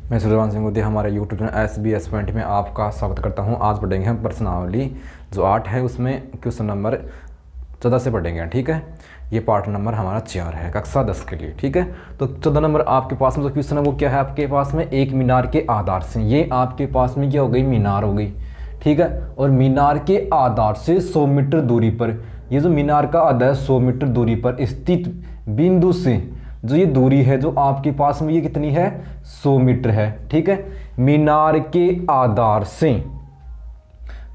मैं सूर्यवान सिंह उदय हमारे YouTube channel SBS point में आपका स्वागत करता हूं। आज पढ़ेंगे हम प्रश्नावली जो 8 है, उसमें क्वेश्चन नंबर 14 से पढ़ेंगे। ठीक है, ये पार्ट नंबर हमारा 4 है कक्षा 10 के लिए। ठीक है, तो 14 नंबर आपके पास में जो क्वेश्चन है वो क्या है आपके पास में, एक मीनार के आधार से। ये आपके पास में क्या हो गई, मीनार हो गई। ठीक है, और मीनार के आधार से 100 मीटर दूरी पर, ये जो मीनार का आधार 100 मीटर दूरी पर स्थित बिंदु से जो ये दूरी है जो आपके पास में ये कितनी है, 100 मीटर है। ठीक है, मीनार के आधार से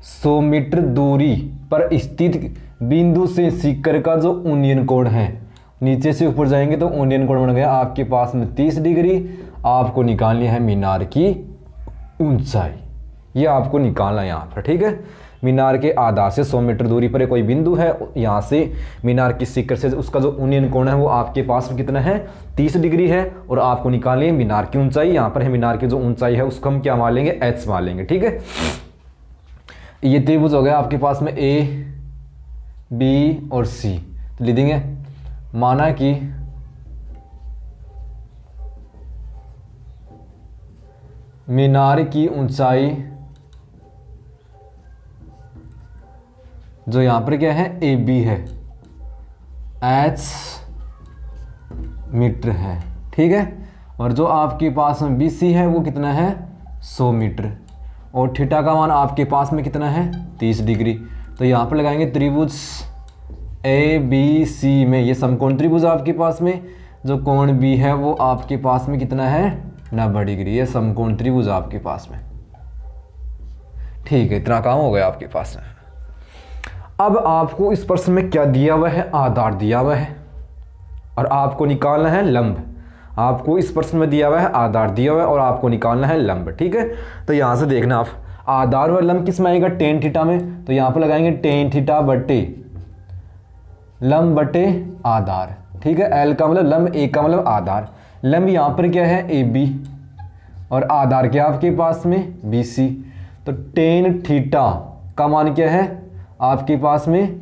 100 मीटर दूरी पर स्थित बिंदु से शिखर का जो उन्नयन कोण है, नीचे से ऊपर जाएंगे तो उन्नयन कोण बन गया आपके पास में 30 डिग्री। आपको निकालनी है मीनार की ऊंचाई, ये आपको निकालना है यहाँ पर। ठीक है, मीनार के आधार से 100 मीटर दूरी पर कोई बिंदु है, यहाँ से मीनार की शिखर से उसका जो उन्नयन कोण है वो आपके पास में कितना है, 30 डिग्री है। और आपको निकालनी है मीनार की ऊंचाई। यहाँ पर है मीनार की जो ऊंचाई है उसको हम क्या मान लेंगे, h मान लेंगे। ठीक है, ये त्रिभुज हो गया आपके पास में A, B और C। तो लिख देंगे, माना कि मीनार की ऊंचाई जो यहां पर क्या है, AB है, h मीटर है। ठीक है, और जो आपके पास में BC है वो कितना है, 100 मीटर। और थीटा का मान आपके पास में कितना है, 30 डिग्री। तो यहाँ पर लगाएंगे त्रिभुज ABC में, ये समकोण त्रिभुज आपके पास में, जो कोण B है वो आपके पास में कितना है, 90 डिग्री। ये समकोण त्रिभुज आपके पास में। ठीक है, इतना काम हो गया आपके पास में। अब आपको इस प्रश्न में क्या दिया हुआ है, आधार दिया हुआ है और आपको निकालना है लंब। आपको इस प्रश्न में दिया हुआ है, आधार दिया हुआ है और आपको निकालना है लंब। ठीक है, तो यहां से देखना आप, आधार व लंब किस में आएगा, टेन थीटा में। तो यहां पर लगाएंगे टेन थीटा बटे लंब बटे आधार। ठीक है, L का मतलब लंब, A का मतलब आधार। लंब यहां पर क्या है, AB, और आधार क्या आपके पास में, BC। तो टेन थीटा का मान क्या है आपके पास में,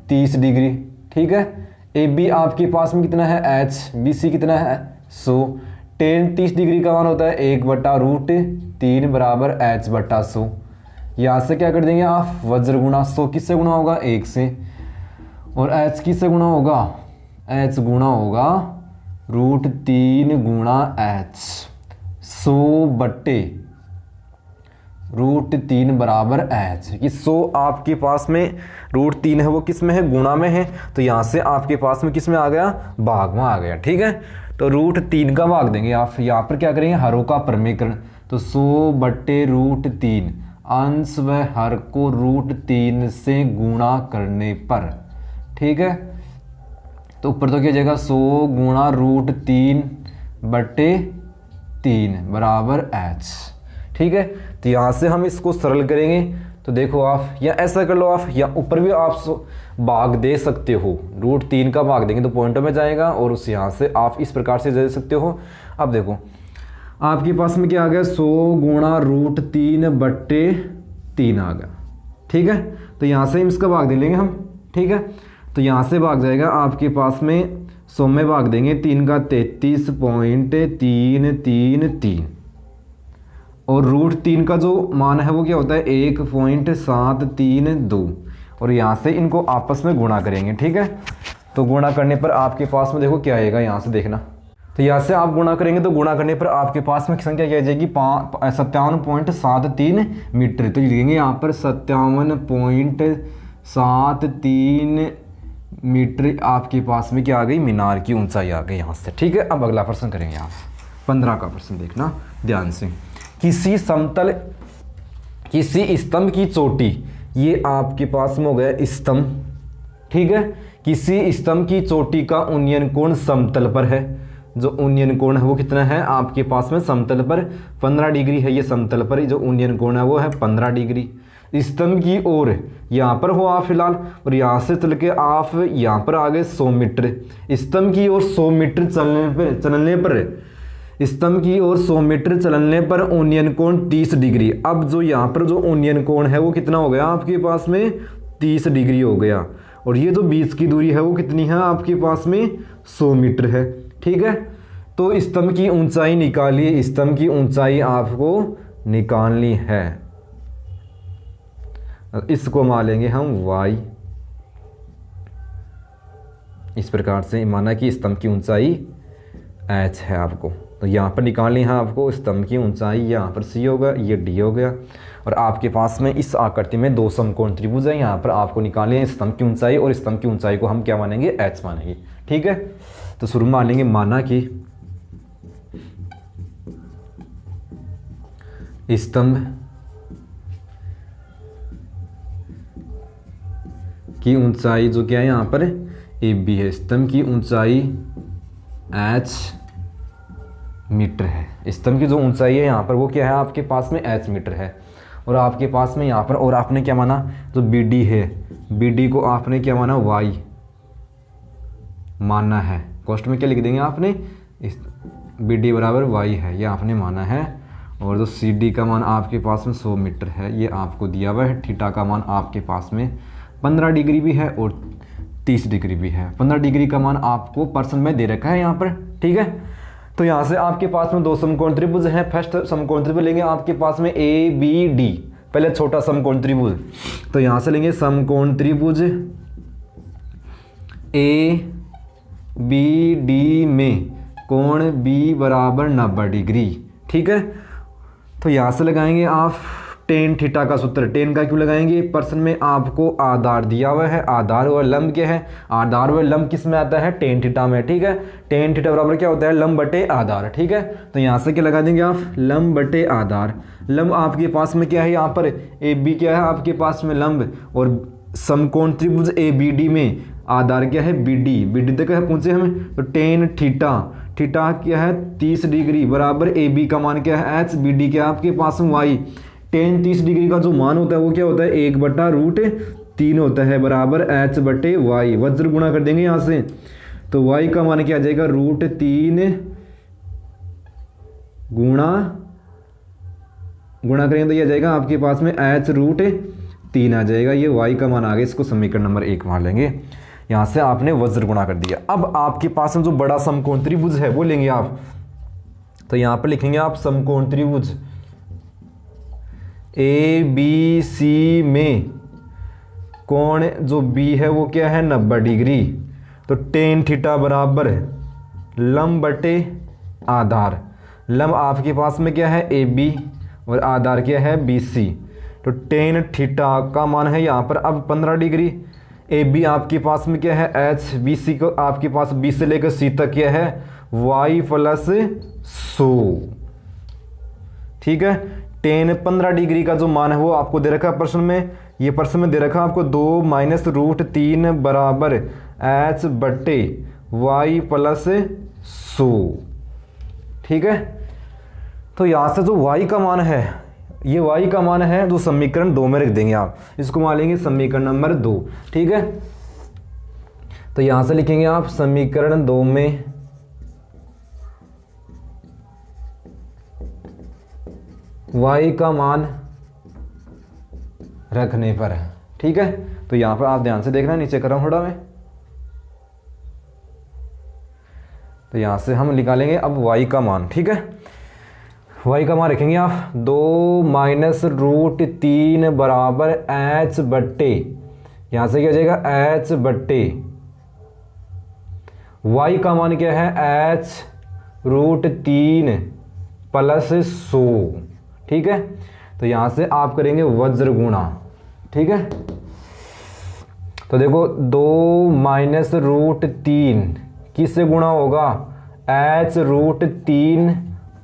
30 डिग्री। ठीक है, AB आपके पास में कितना है, h, BC कितना है, 100। टेन 30 डिग्री का मान होता है 1/√3 बराबर h/100। यहाँ से क्या कर देंगे आप, वज्र गुणा 100 किससे गुणा होगा, 1 से, और h किससे गुणा होगा, h गुणा होगा √3 गुणा h। 100 बटे √3 बराबर h। कि 100 आपके पास में √3 है वो किस में है, गुणा में है। तो यहाँ से आपके पास में किस में आ गया, भाग में आ गया। ठीक है, तो √3 का भाग देंगे आप। यहाँ पर क्या करेंगे, हरों का प्रमेयकरण। तो 100 बटे √3, अंश व हर को √3 से गुणा करने पर। ठीक है, तो ऊपर तो क्या जाएगा, 100 गुणा √3 बटे 3 बराबर h। ठीक है, तो यहाँ से हम इसको सरल करेंगे। तो देखो आप, या ऐसा कर लो आप, या ऊपर भी आप भाग दे सकते हो। √3 का भाग देंगे तो पॉइंटों में जाएगा, और उस यहाँ से आप इस प्रकार से दे सकते हो। अब देखो आपके पास में क्या आ गया, 100 गुणा √3 बटे 3 आ गया। ठीक है, तो यहाँ से इसका भाग दे लेंगे हम। ठीक है, तो यहाँ से भाग जाएगा आपके पास में, 100 में भाग देंगे 3 का 33.333, और √3 का जो मान है वो क्या होता है, 1.732। और यहाँ से इनको आपस में गुणा करेंगे। ठीक है, तो गुणा करने पर आपके पास में देखो क्या आएगा, यहाँ से देखना। तो यहाँ से आप गुणा करेंगे तो गुणा करने पर आपके पास में संख्या क्या आ जाएगी, 57.73 मीटर। तो लिखेंगे यहाँ पर 57.73 मीटर आपके पास में क्या आ गई, मीनार की ऊंचाई आ गई यहाँ से। ठीक है, अब अगला प्रश्न करेंगे आप, 15 का प्रश्न देखना ध्यान से। किसी स्तंभ की चोटी, ये आपके पास में हो गया स्तंभ। ठीक है, किसी स्तंभ की चोटी का उन्नयन कोण समतल पर है। जो उन्नयन कोण है वो कितना है आपके पास में, समतल पर 15 डिग्री है। ये समतल पर जो उन्नयन कोण है वो है 15 डिग्री। स्तंभ की ओर यहाँ पर हो आप फिलहाल, और यहाँ से चल के आप यहाँ पर आ गए 100 मीटर। स्तंभ की ओर 100 मीटर चलने पर स्तंभ की ओर 100 मीटर चलने पर उन्नयन कोण 30 डिग्री। अब जो यहाँ पर जो उन्नयन कोण है वो कितना हो गया आपके पास में, 30 डिग्री हो गया। और ये जो बीच की दूरी है वो कितनी है आपके पास में, 100 मीटर है। ठीक है, तो स्तंभ की ऊंचाई निकालिए, स्तंभ की ऊंचाई आपको निकालनी है। इसको मान लेंगे हम y। इस प्रकार से माना कि स्तंभ की ऊंचाई h है आपको, तो यहाँ पर निकालनी है आपको स्तंभ की ऊंचाई। यहाँ पर c होगा, ये d हो गया, और आपके पास में इस आकृति में दो समकोण त्रिभुज है। यहाँ पर आपको निकालनी है स्तंभ की ऊंचाई, और स्तंभ की ऊंचाई को हम क्या मानेंगे, h मानेंगे। ठीक है, तो शुरू में मान लेंगे, माना कि स्तंभ की ऊंचाई जो क्या है यहाँ पर AB है, स्तंभ की ऊंचाई h मीटर है। स्तंभ की जो ऊंचाई है यहाँ पर वो क्या है आपके पास में h मीटर है, और आपके पास में यहाँ पर, और आपने क्या माना, जो BD है, BD को आपने क्या माना, y मानना है। कॉस्ट में क्या लिख देंगे आपने, BD बराबर y है, ये आपने माना है। और जो CD का मान आपके पास में 100 मीटर है, ये आपको दिया हुआ है। थीटा का मान आपके पास में 15 डिग्री भी है और 30 डिग्री भी है। 15 डिग्री का मान आपको पर्सन में दे रखा है यहाँ पर। ठीक है, तो यहाँ से आपके पास में दो समकोण त्रिभुज हैं। फर्स्ट समकोण त्रिभुज लेंगे आपके पास में ABD, पहले छोटा समकोण त्रिभुज, तो यहाँ से लेंगे समकोण त्रिभुज ABD में कोण B बराबर 90 डिग्री। ठीक है, तो यहाँ से लगाएंगे आप टेन थीटा का सूत्र। टेन का क्यों लगाएंगे, प्रश्न में आपको आधार दिया हुआ है। आधार और लंब क्या है, आधार और लंब किस में आता है, टेन थीटा में। ठीक है, टेन थीटा बराबर क्या होता है, लंब बटे आधार। ठीक है, तो यहाँ से क्या लगा देंगे आप, लंब बटे आधार। लंब आपके पास में क्या है, यहाँ पर AB क्या है आपके पास में लंब, और समकोण त्रिभुज ABD में आधार क्या है, BD। BD तक है पहुँचे हम, तो टेन थीटा, थीटा क्या है 30 डिग्री बराबर AB का मान क्या है h, BD क्या है आपके पास में y। टेन 30 डिग्री का जो मान होता है वो क्या होता है 1/√3 होता है, बराबर h बटे y। वज्र गुणा कर देंगे यहाँ से, तो y का मान क्या आ जाएगा, √3 गुणा करेंगे तो ये आ जाएगा आपके पास में h√3 आ जाएगा। ये y का मान आ गया, इसको समीकरण नंबर 1 मान लेंगे। यहाँ से आपने वज्र गुणा कर दिया। अब आपके पास में जो बड़ा समकोण त्रिभुज है वो लेंगे आप, तो यहाँ पर लिखेंगे आप समकोण त्रिभुज ABC में कोण जो B है वो क्या है 90 डिग्री, तो टेन थीटा बराबर लंब बटे आधार। लंब आपके पास में क्या है AB और आधार क्या है BC, तो टेन थीटा का मान है यहाँ पर अब 15 डिग्री। AB आपके पास में क्या है h, BC को आपके पास B से लेकर C तक क्या है y + 100। ठीक है, टेन 15 डिग्री का जो मान है वो आपको दे रखा है प्रश्न में। ये प्रश्न में दे रखा है आपको 2 - √3 बराबर h बटे y + 100। ठीक है, तो यहाँ से जो y का मान है, ये y का मान है जो समीकरण 2 में रख देंगे आप, इसको मान लेंगे समीकरण नंबर 2। ठीक है, तो यहाँ से लिखेंगे आप समीकरण 2 में y का मान रखने पर। ठीक है, तो यहाँ पर आप ध्यान से देखना, नीचे कर रहा हूँ थोड़ा मैं, तो यहाँ से हम निकालेंगे अब y का मान। ठीक है, y का मान रखेंगे आप 2 - √3 बराबर h बट्टे, यहाँ से क्या हो जाएगा h बट्टे y का मान क्या है h√3 + 100। ठीक है, तो यहाँ से आप करेंगे वज्र गुणा। ठीक है, तो देखो 2 - √3 किससे गुणा होगा, h√3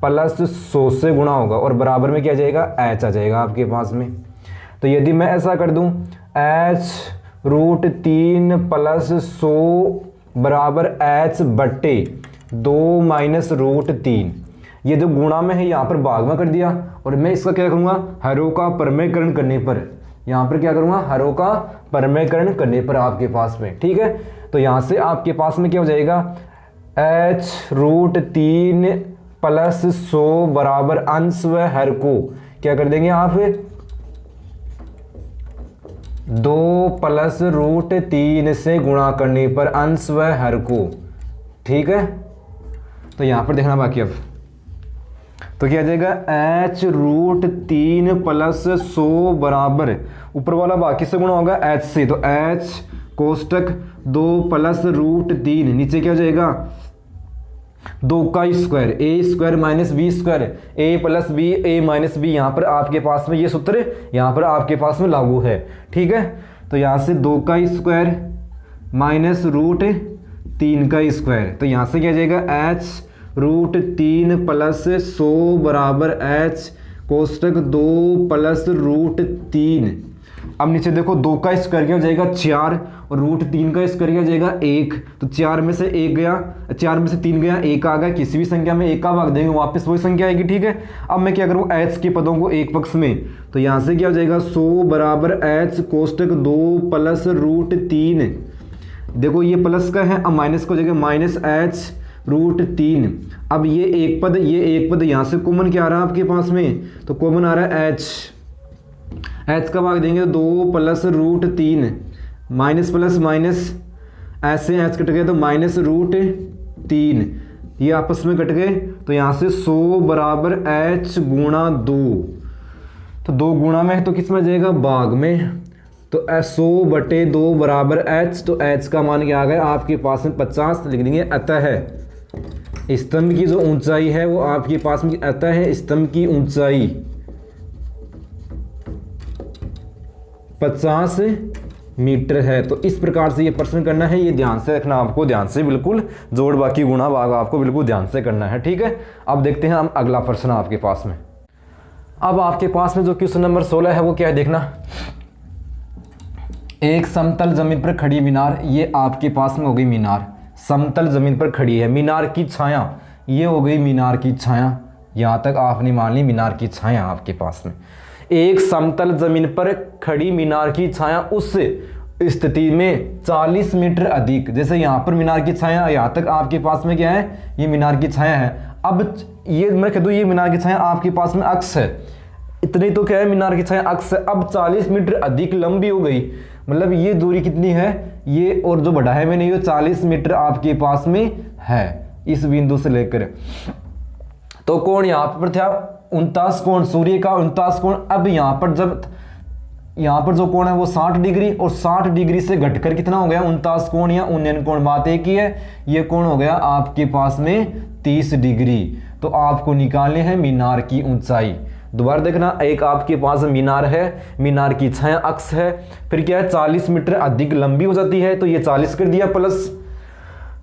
+ 100 से गुणा होगा, और बराबर में क्या आ जाएगा h आ जाएगा आपके पास में। तो यदि मैं ऐसा कर दूं h√3 + 100 बराबर h बट्टे 2 - √3, ये जो गुणा में है यहाँ पर भाग में कर दिया, और मैं इसका क्या करूँगा, हरों का परमेयकरण करने पर, यहाँ पर क्या करूँगा, हरों का परमेयकरण करने पर आपके पास में। ठीक है, तो यहाँ से आपके पास में क्या हो जाएगा h√3 + 100 बराबर अंश व हर को क्या कर देंगे आप 2 + √3 से गुणा करने पर अंश व हर को। ठीक है, तो यहाँ पर देखना बाकी अब, तो क्या आ जाएगा h√3 + 100 बराबर ऊपर वाला बाकी से गुणा होगा h से, तो h कोष्टक 2 + √3 नीचे क्या हो जाएगा 2 का square a² - b², a + b a - b। यहाँ पर आपके पास में ये सूत्र यहाँ पर आपके पास में लागू है, ठीक है। तो यहाँ से 2 का स्क्वायर - √3 का स्क्वायर, तो यहाँ से क्या आ जाएगा h√3 + 100 बराबर h कोष्टक 2 + √3। अब नीचे देखो 2 का स्क्वायर क्या हो जाएगा 4 और √3 का स्क्वायर क्या हो जाएगा 1, तो 4 में से 1 गया, 4 में से 3 गया, 1 आ गया। किसी भी संख्या में 1 का भाग देंगे वापस वही संख्या आएगी, ठीक है। अब मैं क्या करूँ h के पदों को एक पक्ष में, तो यहाँ से क्या हो जाएगा 100 बराबर h कोष्टक 2 + √3। देखो ये प्लस का है, अब माइनस का हो जाएगा -h√3। अब ये एक पद यहाँ से कॉमन क्या आ रहा है आपके पास में, तो कॉमन आ रहा है h का भाग देंगे तो 2 + √3 माइनस प्लस माइनस ऐसे h कट गए तो -√3, ये आपस में कट गए। तो यहाँ से 100 बराबर h गुणा 2, तो 2 गुणा में तो किस में जाएगा भाग में, तो 100/2 बराबर h, तो h का मान क्या आ गया आपके पास में 50 लिख देंगे। अतः स्तंभ की जो ऊंचाई है वो आपके पास में, अतः स्तंभ की ऊंचाई 50 मीटर है। तो इस प्रकार से ये प्रश्न करना है, ये ध्यान से रखना आपको, ध्यान से बिल्कुल जोड़ बाकी गुणा भाग आपको बिल्कुल ध्यान से करना है, ठीक है। अब देखते हैं हम अगला प्रश्न आपके पास में। अब आपके पास में जो क्वेश्चन नंबर 16 है वो क्या है देखना। एक समतल जमीन पर खड़ी मीनार, ये आपके पास में हो गई मीनार, समतल जमीन पर खड़ी है। मीनार की छाया, ये हो गई मीनार की छाया, यहाँ तक आपने मान ली मीनार की छाया आपके पास में। एक समतल जमीन पर खड़ी मीनार की छाया उस स्थिति में 40 मीटर अधिक, जैसे यहाँ पर मीनार की छाया, यहाँ तक आपके पास में क्या है, ये मीनार की छाया है। अब ये मैं कह दूँ ये मीनार की छाया आपके पास में अक्ष है, इतनी तो क्या है मीनार की छाया अक्ष है। अब 40 मीटर अधिक लंबी हो गई, मतलब ये दूरी कितनी है, ये और जो बढ़ा है मैंने, ये 40 मीटर आपके पास में है इस बिंदु से लेकर। तो कोण यहाँ पर था 49 कोण, सूर्य का 49 कोण। अब यहाँ पर जो कोण है वो 60 डिग्री, और 60 डिग्री से घटकर कितना हो गया 49 कोण या 49 कोण, बात एक ही है। ये कोण हो गया आपके पास में 30 डिग्री। तो आपको निकालने हैं मीनार की ऊंचाई। दोबारा देखना, एक आपके पास मीनार है, मीनार की छाया अक्ष है, फिर क्या है 40 मीटर अधिक लंबी हो जाती है, तो ये 40 कर दिया प्लस।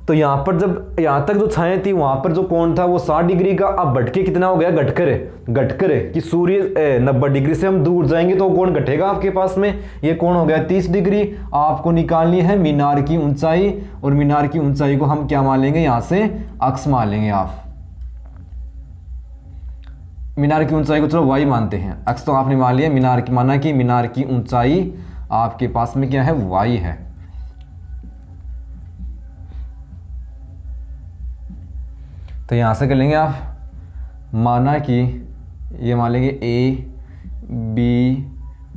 तो यहाँ पर जब यहाँ तक जो छाया थी वहाँ पर जो कोण था वो 60 डिग्री का, अब बढ़ के कितना हो गया घटकर कि सूर्य 90 डिग्री से हम दूर जाएंगे तो कोण घटेगा आपके पास में, ये कोण हो गया 30 डिग्री। आपको निकालनी है मीनार की ऊंचाई, और मीनार की ऊंचाई को हम क्या मान लेंगे, यहाँ से अक्ष मान लेंगे। आप मीनार की ऊंचाई को चलो y मानते हैं, अक्ष तो आपने मान लिया, मीनार की माना कि मीनार की ऊंचाई आपके पास में क्या है y है। तो यहां से कर लेंगे आप, माना कि ये मान लेंगे a b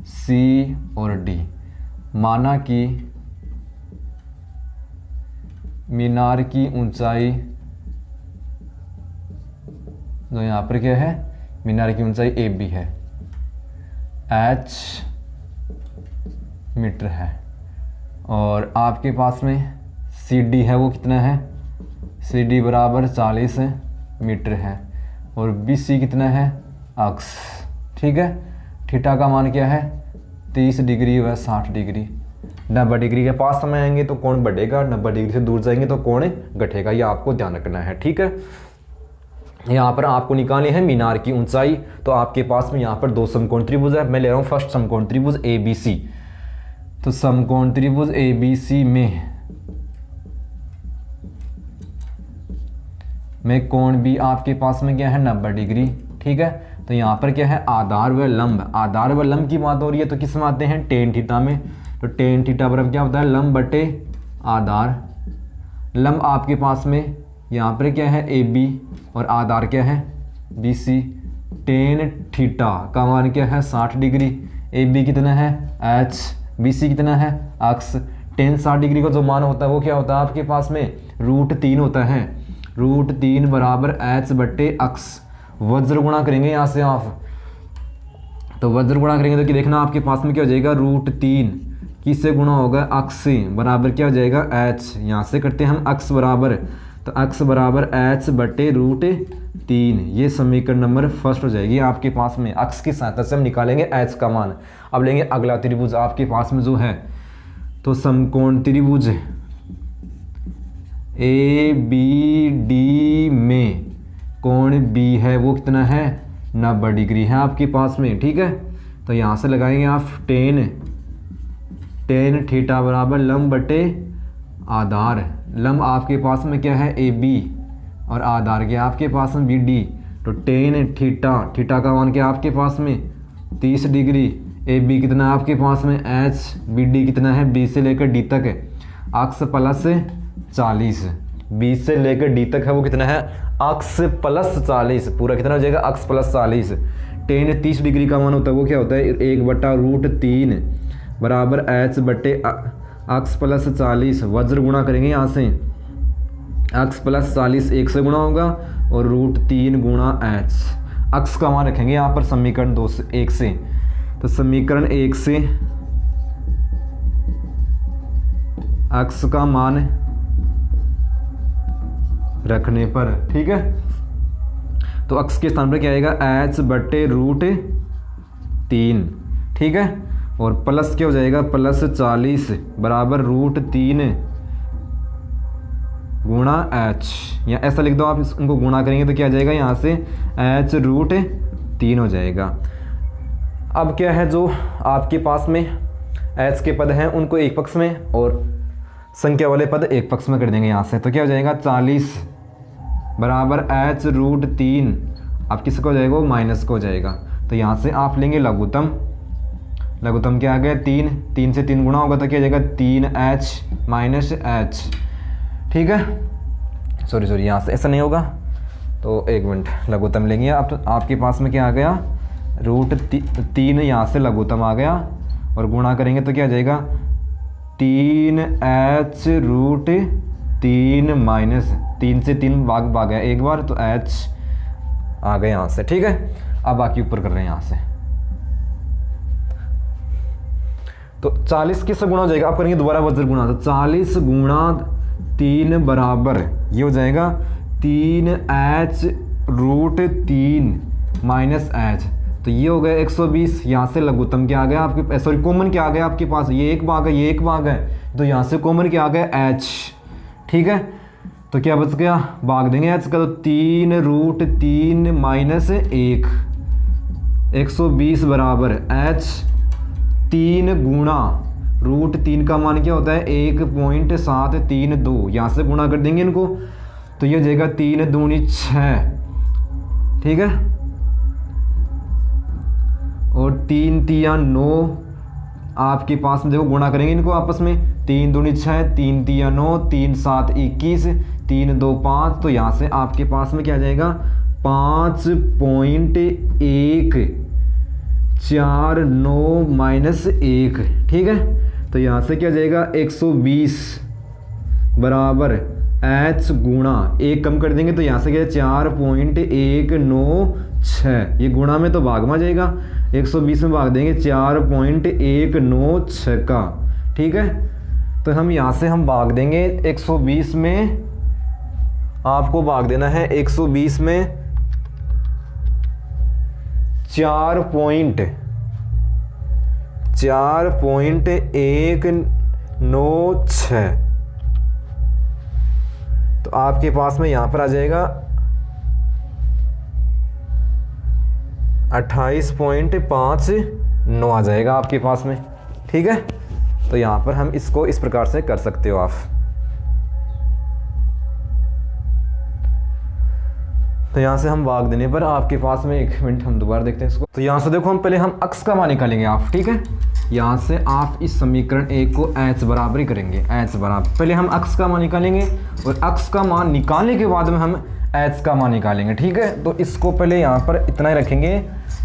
c और d, माना कि मीनार की ऊंचाई जो यहाँ पर क्या है, मीनार की ऊंचाई AB है, h मीटर है, और आपके पास में CD है वो कितना है, CD बराबर 40 मीटर है, और BC कितना है अक्ष, ठीक है। थीटा का मान क्या है 30 डिग्री व 60 डिग्री। 90 डिग्री के पास समय आएंगे तो कोण बढ़ेगा, 90 डिग्री से दूर जाएंगे तो कोण घटेगा, ये आपको ध्यान रखना है, ठीक है। यहाँ पर आपको निकालनी है मीनार की ऊंचाई। तो आपके पास में यहाँ पर 2 समकोण त्रिभुज है, मैं ले रहा हूँ फर्स्ट समकोण त्रिभुज ABC। तो समकोण त्रिभुज ABC में कोण भी आपके पास में क्या है 90 डिग्री, ठीक है। तो यहाँ पर क्या है आधार व लंब, आधार व लंब की बात हो रही है तो किस में आते हैं टेन थीटा में। तो टेन थीटा बराबर क्या होता है लंब बटे आधार। लंब आपके पास में यहाँ पर क्या है AB और आधार क्या है BC। टेन थीटा का मान क्या है 60 डिग्री, AB कितना है H, BC कितना है अक्ष। टेन 60 डिग्री का जो मान होता है वो क्या होता है आपके पास में √3 होता है। √3 बराबर h बट्टे x, वज्र गुणा करेंगे यहाँ से आप, तो वज्र गुणा करेंगे तो कि देखना आपके पास में क्या हो जाएगा, √3 किससे गुणा होगा, x से, बराबर क्या हो जाएगा h, यहाँ से करते हैं हम x बराबर, तो x बराबर h बट्टे √3, ये समीकरण नंबर फर्स्ट हो जाएगी आपके पास में। x की सहायता से हम निकालेंगे h का मान। अब लेंगे अगला त्रिभुज आपके पास में जो है, तो समकोण त्रिभुज ABD में कोण B है वो कितना है, 90 डिग्री है आपके पास में, ठीक है। तो यहाँ से लगाएंगे आप टेन थीटा बराबर लंब बटे आधार, लंब आपके पास में क्या है AB और आधार क्या आपके पास में BD, तो टेन थीटा का मान क्या आपके पास में 30 डिग्री, AB कितना आपके पास में H, BD कितना है B से लेकर D तक है, अक्ष प्लस 40, B से लेकर D तक है वो कितना है, अक्ष प्लस 40, पूरा कितना हो जाएगा, अक्ष प्लस 40। टेन 30 डिग्री का मान होता है वो क्या होता है, 1/√3 बराबर h बट्टे अक्ष प्लस 40, वज्र गुणा करेंगे यहाँ से, अक्ष प्लस 40 1 से गुणा होगा और √3 गुणा h, अक्ष का मान रखेंगे यहाँ पर समीकरण 2 से 1 से, तो समीकरण 1 से अक्ष का मान रखने पर, ठीक है, तो अक्ष के स्थान पर क्या आएगा, h बट्टे √3, ठीक है, और प्लस क्या हो जाएगा, प्लस 40 बराबर √3 गुणा h, या ऐसा लिख दो आप, इनको गुणा करेंगे तो क्या आ जाएगा, यहाँ से h √3 हो जाएगा। अब क्या है, जो आपके पास में h के पद हैं उनको एक पक्ष में और संख्या वाले पद एक पक्ष में कर देंगे यहाँ से, तो क्या हो जाएगा, 40 बराबर h √3, अब किसको हो जाएगा, माइनस को हो जाएगा, तो यहाँ से आप लेंगे लघुत्तम, लघुत्तम क्या आ गया, 3 से 3 गुणा होगा तो क्या हो जाएगा, 3h माइनस h, ठीक है, सॉरी यहाँ से ऐसा नहीं होगा, तो एक मिनट, लघुत्तम लेंगे आप, तो आपके पास में क्या आ गया, √3 यहाँ से लघुत्तम आ गया और गुणा करेंगे तो क्या आ जाएगा, 3h √3 माइनस 3 से 3 भाग गया एक बार, तो h आ गया यहाँ से, ठीक है। अब बाकी ऊपर कर रहे हैं यहाँ से, तो 40 किससे गुणा हो जाएगा, आप करेंगे दोबारा वज्र गुणा, तो 40 गुणा 3 बराबर ये हो जाएगा 3h √3 माइनस h, तो ये हो गया 120, यहाँ से लघुत्तम क्या आ गया आपके, सॉरी कॉमन क्या आ गया आपके पास, ये एक भाग है ये एक भाग है, तो यहाँ से कॉमन क्या आ गया h, ठीक है, तो क्या बच गया, भाग देंगे h का, तो 3 √3 माइनस 1, 120 बराबर h 3 गुणा √3 का मान क्या होता है, 1.732, यहाँ से गुणा कर देंगे इनको तो ये हो जाएगा 3 दूनी 6, ठीक है, और 3 तिया 9, आपके पास में देखो गुणा करेंगे इनको आपस में, 3 दूनी 6, 3 तिया 9, 3 7 21, 3 2 5, तो यहाँ से आपके पास में क्या आ जाएगा, 5.149 माइनस 1, ठीक है, तो यहाँ से क्या आ जाएगा, 120 बराबर h गुणा 1 कम कर देंगे तो यहाँ से क्या है, 4.196, ये गुणा में तो भाग में आ जाएगा, 120 में भाग देंगे 4.196 का, ठीक है, तो हम यहाँ से हम भाग देंगे 120 में, आपको भाग देना है 120 में 4.196, तो आपके पास में यहाँ पर आ जाएगा 28.59 आ जाएगा आपके पास में, ठीक है, तो यहाँ पर हम इसको इस प्रकार से कर सकते हो आप। तो यहाँ से हम भाग देने पर आपके पास में, एक मिनट हम दोबारा देखते हैं इसको, तो यहाँ से देखो हम पहले हम अक्ष का मान निकालेंगे आप, ठीक है, यहाँ से आप इस समीकरण 1 को h बराबर ही करेंगे, h बराबर, पहले हम अक्ष का मान निकालेंगे और अक्ष का मान निकालने के बाद में हम h का मान निकालेंगे, ठीक है, तो इसको पहले यहाँ पर इतना ही रखेंगे,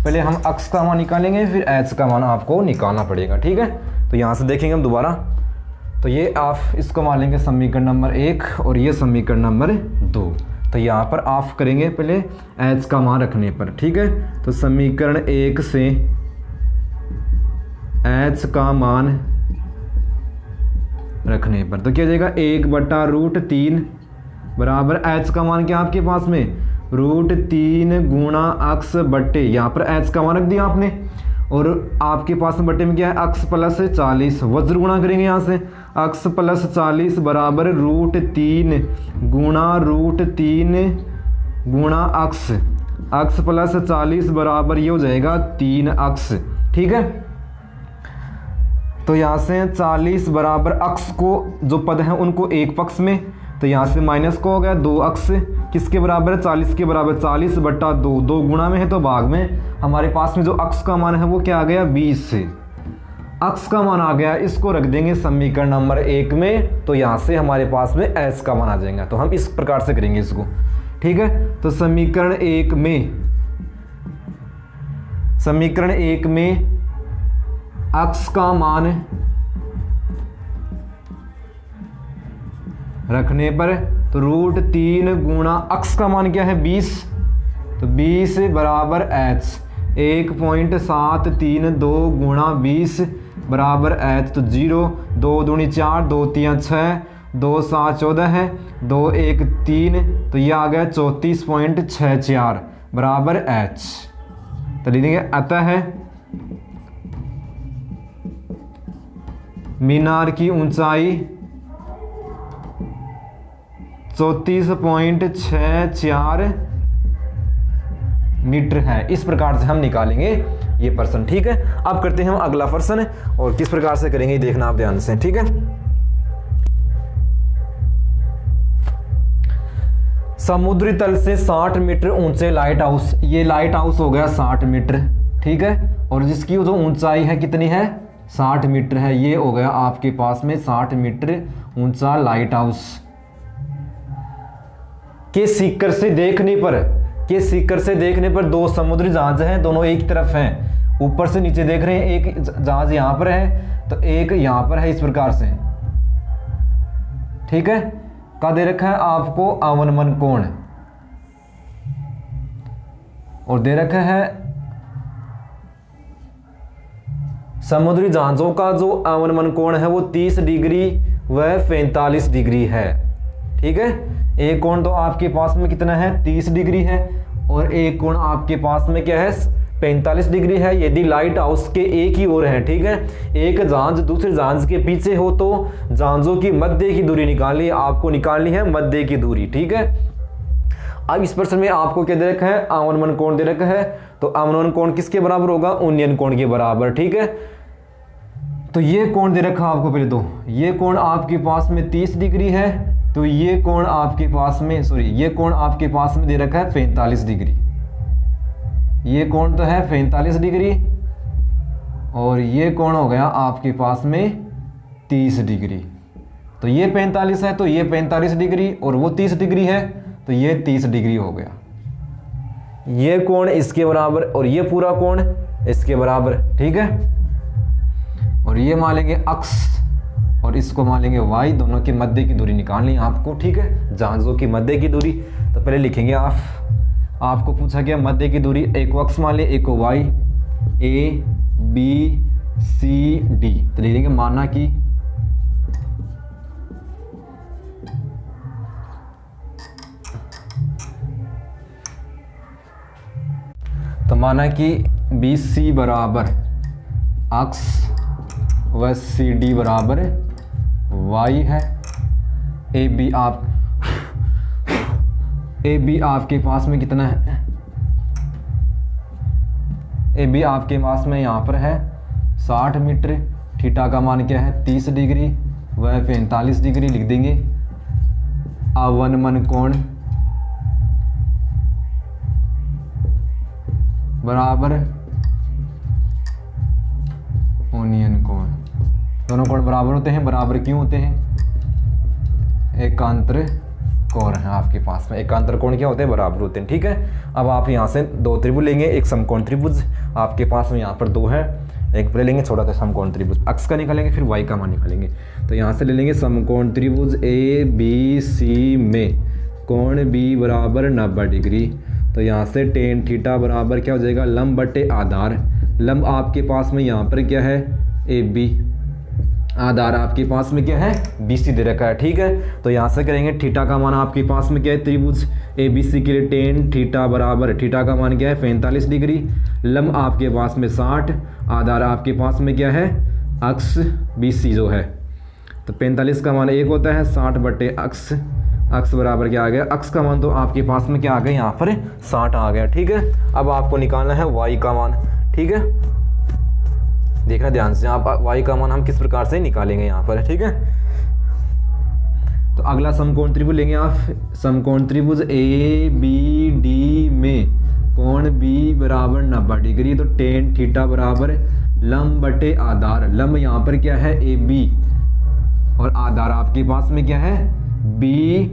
पहले हम अक्ष का मान निकालेंगे फिर h का मान आपको निकालना पड़ेगा, ठीक है, तो यहाँ से देखेंगे हम दोबारा, तो ये आप इसको मान लेंगे समीकरण नंबर 1 और ये समीकरण नंबर 2, तो यहाँ पर ऑफ करेंगे पहले एच का मान रखने पर, ठीक है। तो समीकरण 1 से एच का मान रखने पर तो क्या हो जाएगा 1/√3 बराबर एच का मान क्या आपके पास में √3 गुणा अक्स बट्टे, यहाँ पर एच का मान रख दिया आपने, और आपके पास में बट्टे में क्या है अक्स प्लस 40, वज्र गुणा करेंगे यहाँ से अक्स प्लस 40 बराबर √3 गुणा अक्स प्लस 40 बराबर ये हो जाएगा 3 अक्स, ठीक है। तो यहाँ से 40 बराबर अक्स को जो पद हैं उनको एक पक्ष में, तो यहाँ से माइनस को हो गया 2 अक्स किसके बराबर है 40 के बराबर, 40/2, 2 गुणा में है तो भाग में, हमारे पास में जो अक्स का मान है वो क्या आ गया 20 अक्स का मान आ गया। इसको रख देंगे समीकरण नंबर 1 में, तो यहाँ से हमारे पास में एच का मान आ जाएगा। तो हम इस प्रकार से करेंगे इसको, ठीक है। तो समीकरण 1 में अक्स का मान रखने पर तो √3 गुणा अक्स का मान क्या है 20, तो 20 बराबर एच, 1.732 गुणा 20 बराबर एच, तो 0, 2 दूनी 4, 2 3 6, 2 7 14 है, 2 1 3, तो ये आ गया 34.64 बराबर एच। तो लिखेंगे अतः मीनार की ऊंचाई 34.64 मीटर है। इस प्रकार से हम निकालेंगे ये प्रश्न, ठीक है। अब करते हैं हम अगला प्रश्न, और किस प्रकार से करेंगे देखना आप ध्यान से, ठीक है। समुद्री तल से 60 मीटर ऊंचे लाइट हाउस, ये लाइट हाउस हो गया 60 मीटर, ठीक है, और जिसकी जो ऊंचाई है कितनी है 60 मीटर है, ये हो गया आपके पास में 60 मीटर ऊंचा लाइट हाउस। के सीकर से देखने पर 2 समुद्री जहाज हैं, दोनों एक तरफ हैं, ऊपर से नीचे देख रहे हैं, एक जहाज यहाँ पर है तो एक यहाँ पर है, इस प्रकार से, ठीक है। का दे रखा है आपको अवनमन कोण, और दे रखा है समुद्री जहाजों का जो अवनमन कोण है वो 30 डिग्री व 45 डिग्री है, ठीक है। एक कोण तो आपके पास में कितना है 30 डिग्री है, और एक कोण आपके पास में क्या है 45 डिग्री है, यदि लाइट हाउस के एक ही ओर है, ठीक है। एक जहाज दूसरे जहाज के पीछे हो तो जहाजों की मध्य की दूरी निकालनी है, आपको निकालनी है मध्य की दूरी, ठीक है। अब इस प्रश्न में आपको क्या दे रखा है अवनमन कोण दे रखा है, तो अवनमन कोण किसके बराबर होगा उन्नयन कोण के बराबर, ठीक है। तो ये कोण दे रखा आपको पहले, तो ये कोण आपके पास में 30 डिग्री है, तो ये कोण आपके पास में ये कोण आपके पास में दे रखा है 45 डिग्री, ये कोण तो है 45 डिग्री, और ये कोण हो गया आपके पास में 30 डिग्री। तो ये 45 है तो ये 45 डिग्री, और वो 30 डिग्री है तो ये 30 डिग्री हो गया। ये कोण इसके बराबर और ये पूरा कोण इसके बराबर, ठीक है। और ये मान लेंगे अक्स और इसको मान लेंगे वाई, दोनों की मध्य की दूरी निकालनी है आपको, ठीक है, जहाजों की मध्य की दूरी। तो पहले लिखेंगे आपको पूछा गया मध्य की दूरी, एक को अक्स मान लिया, एक को Y, A B C D. तो लिखेंगे माना कि बी सी बराबर अक्स व सी डी बराबर वाई है। ए बी आपके पास में कितना है, ए बी आपके पास में यहाँ पर है 60 मीटर, थीटा का मान क्या है 30 डिग्री व 45 डिग्री लिख देंगे। अवनमन कोण बराबर उन्नयन कोण, दोनों कोण बराबर होते हैं। बराबर क्यों होते हैं, एकांतर कोण है आपके पास में, एकांतर कोण क्या होते हैं बराबर होते हैं, ठीक है। अब आप यहाँ से दो त्रिभुज लेंगे, एक समकोण त्रिभुज आपके पास में यहाँ पर दो है, एक पहले लेंगे छोटा सा समकोण त्रिभुज, अक्स का निकालेंगे फिर वाई का मान निकालेंगे। तो यहाँ से ले लेंगे समकोण त्रिभुज ए बी सी में कोण बी बराबर 90 डिग्री। तो यहाँ से टेन थीटा बराबर क्या हो जाएगा, लंब बटे आधार। लंब आपके पास में यहाँ पर क्या है, ए बी, आधार आपके पास में क्या है, बी सी दे रखा है। ठीक है, तो यहाँ से करेंगे थीटा का मान आपके पास में क्या है, त्रिभुज ए बी सी के लिए टेन थीटा बराबर, थीटा का मान क्या है 45 डिग्री, लंब आपके पास में 60, आधार आपके पास में क्या है, अक्ष बी सी जो है। तो 45 का मान 1 होता है, 60 बटे अक्ष, अक्ष बराबर क्या आ गया, अक्ष का मान तो आपके पास में क्या आ गया, यहाँ पर 60 आ गया। ठीक है, अब आपको निकालना है y का मान। ठीक है, देखना ध्यान से आप, y का मान हम किस प्रकार से निकालेंगे यहाँ पर। ठीक है, तो अगला समकोण त्रिभुज लेंगे आप। समकोण त्रिभुज ए बी डी में कोण बी बराबर 90 डिग्री। तो टेन थीटा बराबर लंब बटे आधार, लंब यहाँ पर क्या है ए बी और आधार आपके पास में क्या है बी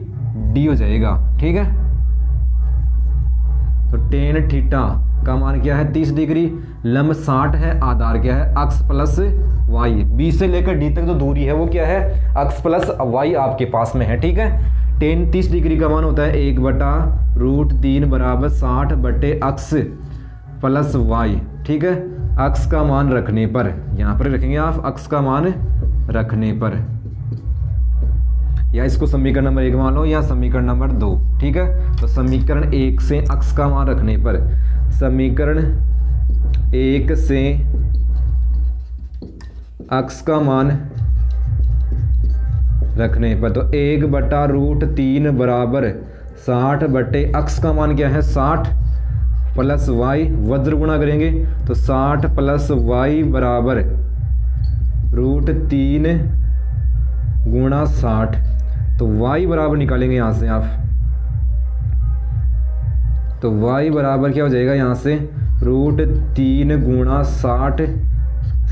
डी हो जाएगा। ठीक है, तो टेन थीटा का मान क्या है 30 डिग्री, लंब 60 है, आधार क्या है अक्ष प्लस वाई, बी से लेकर डी तक जो दूरी है वो क्या है अक्ष प्लस वाई आपके पास में है। ठीक है, टेन 30 डिग्री का मान होता है 1/√3 बराबर 60 बटे अक्ष प्लस वाई। ठीक है, अक्ष का मान रखने पर, यहाँ पर रखेंगे आप अक्ष का मान रखने पर, या इसको समीकरण नंबर 1 मान लो या समीकरण नंबर 2। ठीक है, तो समीकरण 1 से अक्ष का मान रखने पर, समीकरण 1 से अक्ष का मान रखने पर, तो 1/√3 बराबर 60 बटे अक्ष का मान क्या है 60 प्लस वाई, वज्र गुणा करेंगे तो 60 प्लस वाई बराबर √3 गुणा 60। तो y बराबर निकालेंगे यहाँ से आप, तो y बराबर क्या हो जाएगा यहाँ से √3 गुणा 60,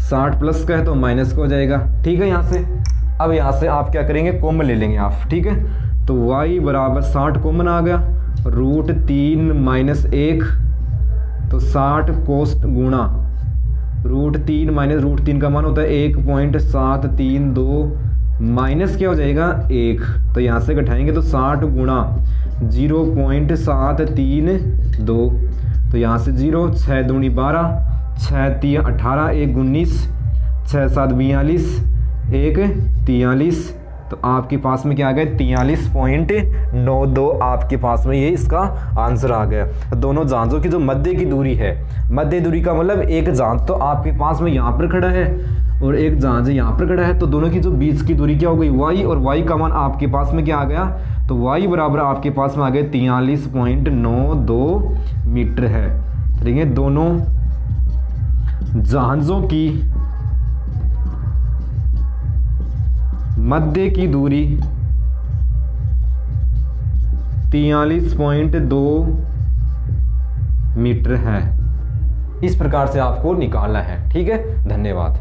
60 प्लस का है तो माइनस का हो जाएगा। ठीक है, यहाँ से अब यहाँ से आप क्या करेंगे कॉमन ले लेंगे आप। ठीक है, तो y बराबर 60 कॉमन आ गया, √3 माइनस 1 तो 60 कोस्ट गुणा √3 माइनस √3 का मान होता है 1.732 माइनस क्या हो जाएगा 1, तो यहाँ से घटाएंगे तो 60 गुणा 0.732, तो यहाँ से 0, 6 दूनी 12, 6 3 18, 1 19, 6 7 42, 1 43, तो आपके पास में क्या आ गया 43.92 आपके पास में ये इसका आंसर आ गया। दोनों जांचों की जो मध्य की दूरी है, मध्य दूरी का मतलब एक जांच तो आपके पास में यहाँ पर खड़ा है और एक जांच यहाँ पर खड़ा है, तो दोनों की जो बीच की दूरी क्या हो गई y, और y का मान आपके पास में क्या आ गया, तो y बराबर आपके पास में आ गया 43.92 मीटर है। ठीक है, दोनों जहाज़ों की मध्य की दूरी 43.2 मीटर है। इस प्रकार से आपको निकालना है। ठीक है, धन्यवाद।